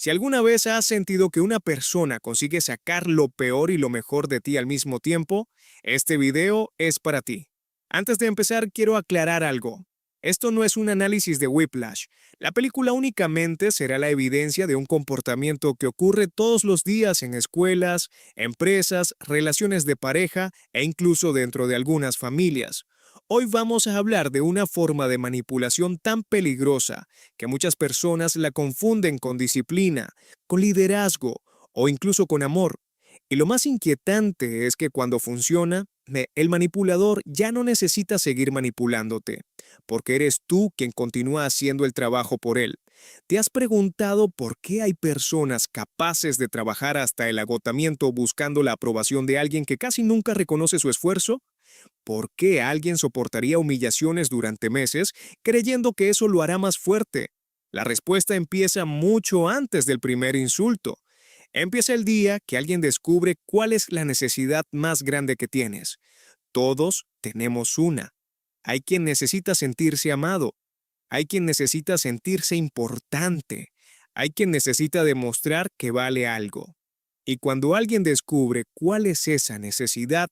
Si alguna vez has sentido que una persona consigue sacar lo peor y lo mejor de ti al mismo tiempo, este video es para ti. Antes de empezar, quiero aclarar algo. Esto no es un análisis de Whiplash. La película únicamente será la evidencia de un comportamiento que ocurre todos los días en escuelas, empresas, relaciones de pareja e incluso dentro de algunas familias. Hoy vamos a hablar de una forma de manipulación tan peligrosa que muchas personas la confunden con disciplina, con liderazgo o incluso con amor. Y lo más inquietante es que cuando funciona, el manipulador ya no necesita seguir manipulándote, porque eres tú quien continúa haciendo el trabajo por él. ¿Te has preguntado por qué hay personas capaces de trabajar hasta el agotamiento buscando la aprobación de alguien que casi nunca reconoce su esfuerzo? ¿Por qué alguien soportaría humillaciones durante meses creyendo que eso lo hará más fuerte? La respuesta empieza mucho antes del primer insulto. Empieza el día que alguien descubre cuál es la necesidad más grande que tienes. Todos tenemos una. Hay quien necesita sentirse amado. Hay quien necesita sentirse importante. Hay quien necesita demostrar que vale algo. Y cuando alguien descubre cuál es esa necesidad,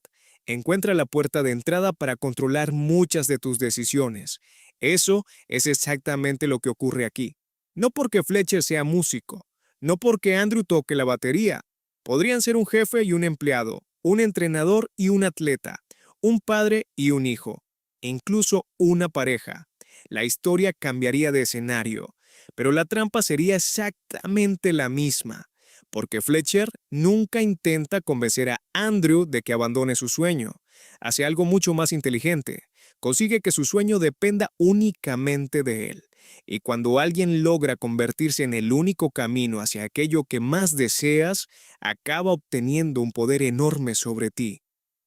encuentra la puerta de entrada para controlar muchas de tus decisiones. Eso es exactamente lo que ocurre aquí. No porque Fletcher sea músico, no porque Andrew toque la batería. Podrían ser un jefe y un empleado, un entrenador y un atleta, un padre y un hijo, incluso una pareja. La historia cambiaría de escenario, pero la trampa sería exactamente la misma, porque Fletcher nunca intenta convencer a Andrew de que abandone su sueño. Hace algo mucho más inteligente. Consigue que su sueño dependa únicamente de él. Y cuando alguien logra convertirse en el único camino hacia aquello que más deseas, acaba obteniendo un poder enorme sobre ti.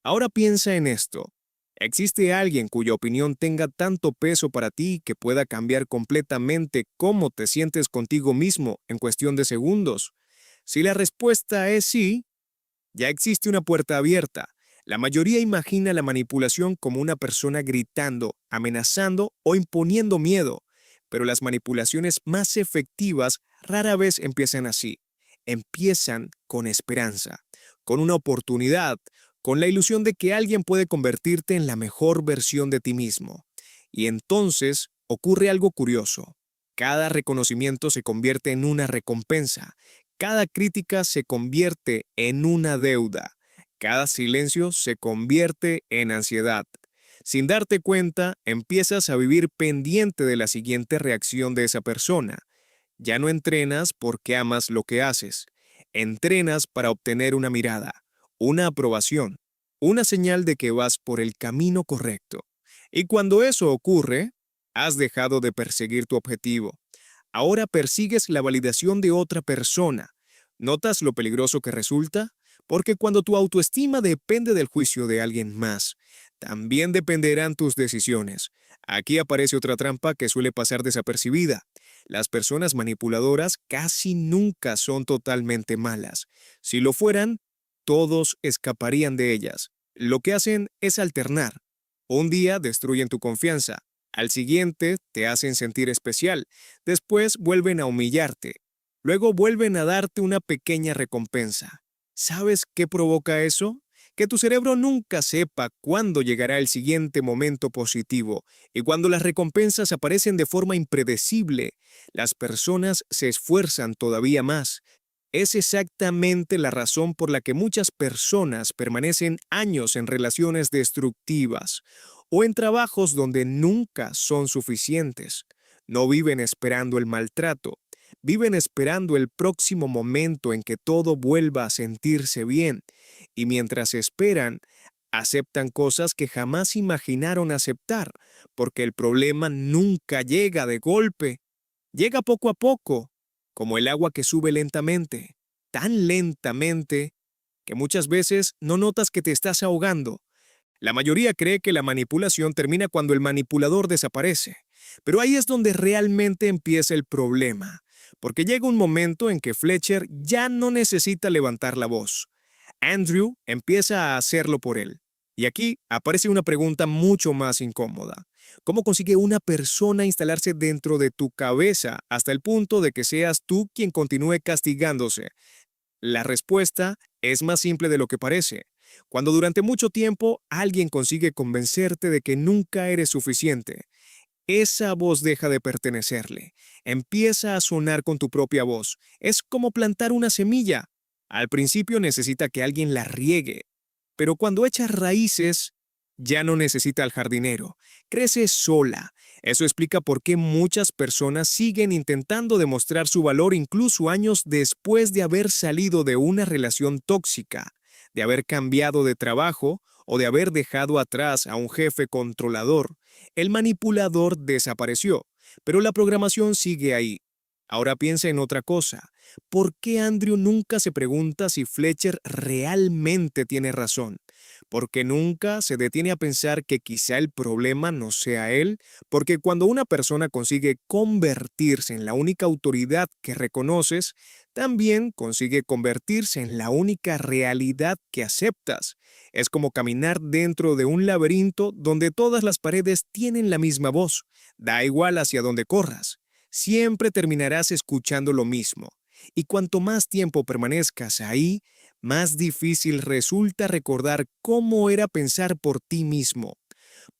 Ahora piensa en esto. ¿Existe alguien cuya opinión tenga tanto peso para ti que pueda cambiar completamente cómo te sientes contigo mismo en cuestión de segundos? Si la respuesta es sí, ya existe una puerta abierta. La mayoría imagina la manipulación como una persona gritando, amenazando o imponiendo miedo, pero las manipulaciones más efectivas rara vez empiezan así. Empiezan con esperanza, con una oportunidad, con la ilusión de que alguien puede convertirte en la mejor versión de ti mismo. Y entonces ocurre algo curioso. Cada reconocimiento se convierte en una recompensa. Cada crítica se convierte en una deuda. Cada silencio se convierte en ansiedad. Sin darte cuenta, empiezas a vivir pendiente de la siguiente reacción de esa persona. Ya no entrenas porque amas lo que haces. Entrenas para obtener una mirada, una aprobación, una señal de que vas por el camino correcto. Y cuando eso ocurre, has dejado de perseguir tu objetivo. Ahora persigues la validación de otra persona. ¿Notas lo peligroso que resulta? Porque cuando tu autoestima depende del juicio de alguien más, también dependerán tus decisiones. Aquí aparece otra trampa que suele pasar desapercibida. Las personas manipuladoras casi nunca son totalmente malas. Si lo fueran, todos escaparían de ellas. Lo que hacen es alternar. Un día destruyen tu confianza. Al siguiente te hacen sentir especial. Después vuelven a humillarte. Luego vuelven a darte una pequeña recompensa. ¿Sabes qué provoca eso? Que tu cerebro nunca sepa cuándo llegará el siguiente momento positivo, y cuando las recompensas aparecen de forma impredecible, las personas se esfuerzan todavía más. Es exactamente la razón por la que muchas personas permanecen años en relaciones destructivas o en trabajos donde nunca son suficientes. No viven esperando el maltrato, viven esperando el próximo momento en que todo vuelva a sentirse bien, y mientras esperan, aceptan cosas que jamás imaginaron aceptar, porque el problema nunca llega de golpe, llega poco a poco, como el agua que sube lentamente, tan lentamente que muchas veces no notas que te estás ahogando. La mayoría cree que la manipulación termina cuando el manipulador desaparece, pero ahí es donde realmente empieza el problema, porque llega un momento en que Fletcher ya no necesita levantar la voz. Andrew empieza a hacerlo por él. Y aquí aparece una pregunta mucho más incómoda. ¿Cómo consigue una persona instalarse dentro de tu cabeza hasta el punto de que seas tú quien continúe castigándose? La respuesta es más simple de lo que parece. Cuando durante mucho tiempo alguien consigue convencerte de que nunca eres suficiente, esa voz deja de pertenecerle. Empieza a sonar con tu propia voz. Es como plantar una semilla. Al principio necesita que alguien la riegue, pero cuando echa raíces, ya no necesita al jardinero. Crece sola. Eso explica por qué muchas personas siguen intentando demostrar su valor incluso años después de haber salido de una relación tóxica, de haber cambiado de trabajo o de haber dejado atrás a un jefe controlador. El manipulador desapareció, pero la programación sigue ahí. Ahora piensa en otra cosa. ¿Por qué Andrew nunca se pregunta si Fletcher realmente tiene razón? Porque nunca se detiene a pensar que quizá el problema no sea él, porque cuando una persona consigue convertirse en la única autoridad que reconoces, también consigue convertirse en la única realidad que aceptas. Es como caminar dentro de un laberinto donde todas las paredes tienen la misma voz. Da igual hacia dónde corras. Siempre terminarás escuchando lo mismo. Y cuanto más tiempo permanezcas ahí, más difícil resulta recordar cómo era pensar por ti mismo.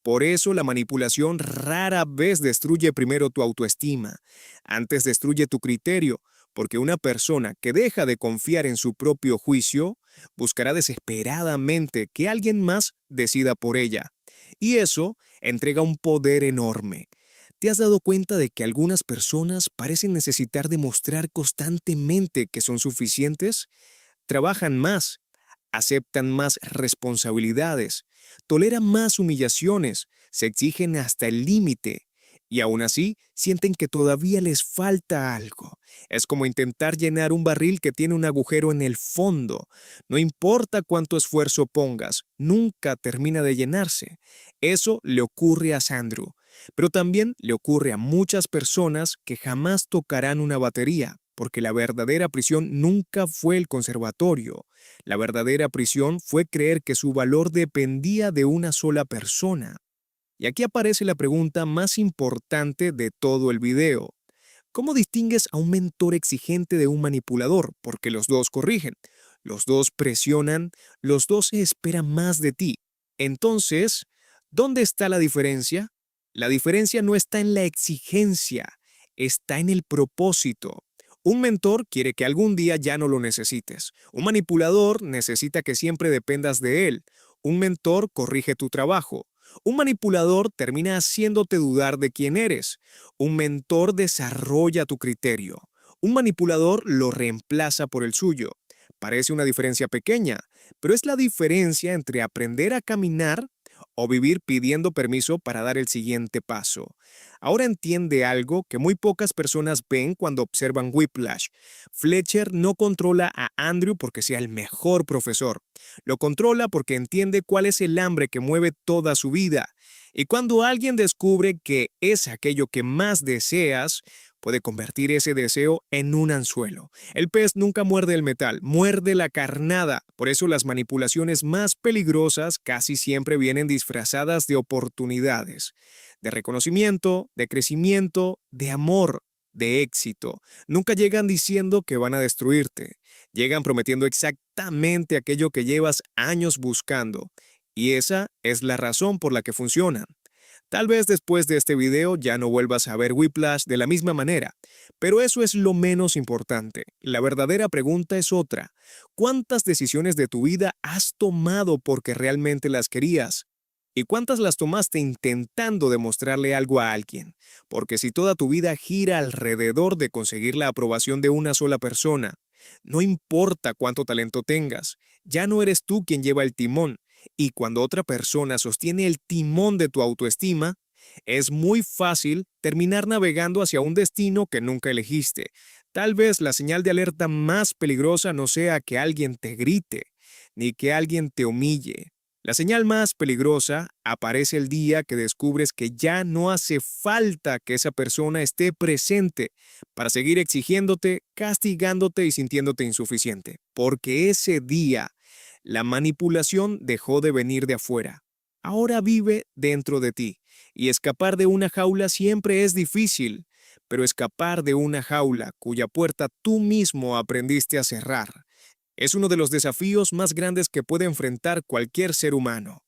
Por eso la manipulación rara vez destruye primero tu autoestima, antes destruye tu criterio, porque una persona que deja de confiar en su propio juicio buscará desesperadamente que alguien más decida por ella. Y eso entrega un poder enorme. ¿Te has dado cuenta de que algunas personas parecen necesitar demostrar constantemente que son suficientes? Trabajan más, aceptan más responsabilidades, toleran más humillaciones, se exigen hasta el límite y aún así sienten que todavía les falta algo. Es como intentar llenar un barril que tiene un agujero en el fondo. No importa cuánto esfuerzo pongas, nunca termina de llenarse. Eso le ocurre a Sandro, pero también le ocurre a muchas personas que jamás tocarán una batería, porque la verdadera prisión nunca fue el conservatorio. La verdadera prisión fue creer que su valor dependía de una sola persona. Y aquí aparece la pregunta más importante de todo el video. ¿Cómo distingues a un mentor exigente de un manipulador? Porque los dos corrigen, los dos presionan, los dos esperan más de ti. Entonces, ¿dónde está la diferencia? La diferencia no está en la exigencia, está en el propósito. Un mentor quiere que algún día ya no lo necesites. Un manipulador necesita que siempre dependas de él. Un mentor corrige tu trabajo. Un manipulador termina haciéndote dudar de quién eres. Un mentor desarrolla tu criterio. Un manipulador lo reemplaza por el suyo. Parece una diferencia pequeña, pero es la diferencia entre aprender a caminar o vivir pidiendo permiso para dar el siguiente paso. Ahora entiende algo que muy pocas personas ven cuando observan Whiplash. Fletcher no controla a Andrew porque sea el mejor profesor. Lo controla porque entiende cuál es el hambre que mueve toda su vida. Y cuando alguien descubre que es aquello que más deseas, puede convertir ese deseo en un anzuelo. El pez nunca muerde el metal, muerde la carnada. Por eso las manipulaciones más peligrosas casi siempre vienen disfrazadas de oportunidades, de reconocimiento, de crecimiento, de amor, de éxito. Nunca llegan diciendo que van a destruirte. Llegan prometiendo exactamente aquello que llevas años buscando. Y esa es la razón por la que funcionan. Tal vez después de este video ya no vuelvas a ver Whiplash de la misma manera, pero eso es lo menos importante. La verdadera pregunta es otra. ¿Cuántas decisiones de tu vida has tomado porque realmente las querías? ¿Y cuántas las tomaste intentando demostrarle algo a alguien? Porque si toda tu vida gira alrededor de conseguir la aprobación de una sola persona, no importa cuánto talento tengas, ya no eres tú quien lleva el timón. Y cuando otra persona sostiene el timón de tu autoestima, es muy fácil terminar navegando hacia un destino que nunca elegiste. Tal vez la señal de alerta más peligrosa no sea que alguien te grite, ni que alguien te humille. La señal más peligrosa aparece el día que descubres que ya no hace falta que esa persona esté presente para seguir exigiéndote, castigándote y sintiéndote insuficiente. Porque ese día la manipulación dejó de venir de afuera. Ahora vive dentro de ti. Y escapar de una jaula siempre es difícil, pero escapar de una jaula cuya puerta tú mismo aprendiste a cerrar es uno de los desafíos más grandes que puede enfrentar cualquier ser humano.